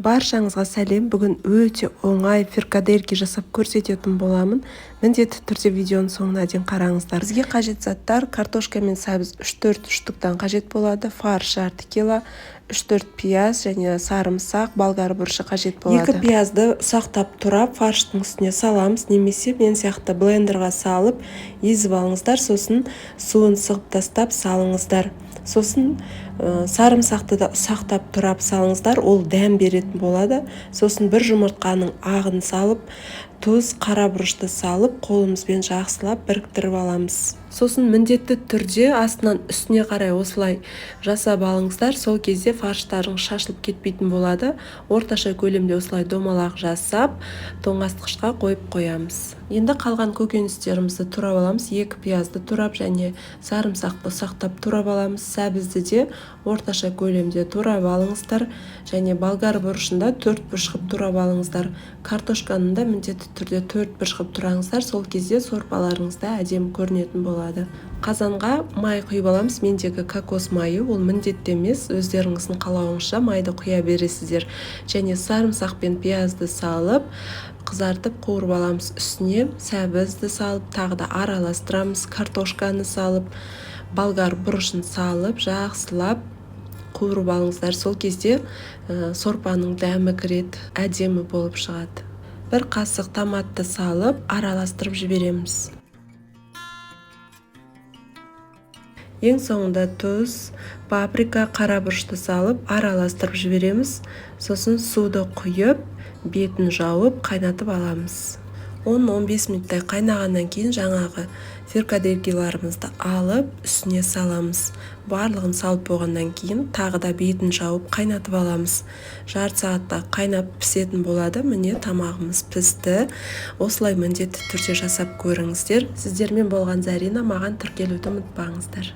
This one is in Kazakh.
Баршаңызға сәлем. Бүгін өте оңай фрикадельки жасап көрсететін боламын. Міндетті түрде видеоның соңына дейін қараңыздар. Бізге қажет заттар: картошка мен сәбіз 3-4 штуктан қажет болады, фарш жарты кило, 3-4 пияз және сарымсақ, болгар бұрышы қажет болады. 2 пиязды ұсақтап турап фарштың үстіне саламыз, немесе мен сияқты блендерға салып езіп алыңыздар, сосын суын сығып тастап салыңыздар. Сосын сарымсақты да ұсақтап турап салыңыздар, ол дәм беретін болады. Сосын бір жұмыртқаның ағын салып, тұз, қара бұрышты салып, қолымызбен жақсылап біріктіріп аламыз. Сосын міндетті түрде астынан үстіне қарай осылай жасап алыңыздар. Сол кезде фарштарың шашылып кетпейтін болады. Орташа көлемде осылай домалақ жасап, тоңазытқышқа қойып қоямыз. Енді қалған көкөністерімізді турап аламыз. 2 пиязды турап және сарымсақты ұсақтап турап аламыз. Сәбізді де орташа көлемде турап алыңыздар, және болгар бұрышында 4 бұрыш қып турап алыңыздар. Картошканы да міндетті түрде 4 бұрыш қып тураңыздар, сол кезде сорпаларыңызда әдемі көрінетін болады. Қазанға май құйып аламыз. Мендегі кокос майы, ол міндетті емес, өздеріңіздің қалауыңызша майды құя бересіздер. Және сарымсақ пен пиязды салып, қызартып қуырып аламыз. Үстіне сәбізді салып, тағы да араластырамыз. Картошканы салып, болгар бұрышын салып, жақсылап қуырып алыңыздар. Сол кезде сорпаның дәмі кіреді, әдемі болып шығады. 1 қасық томатты салып, араластырып жібереміз. Ең соңында тұз, паприка, қара бұрышты салып, араластырып жібереміз. Сосын суды құйып, бетін жауып, қайнатып аламыз. 10-15 минуттай қайнағаннан кейін жаңағы фрикаделькиларымызды алып, үстіне саламыз. Барлығын салып болғаннан кейін тағы да бетін жауып, қайнатып аламыз. Жарты сағатта қайнап пісетін болады. Міне тамағымыз пісті. Осылай міндетті түрде жасап көріңіздер. Сіздермен болған Зарина, маған тіркелуді ұмытпаңыздар.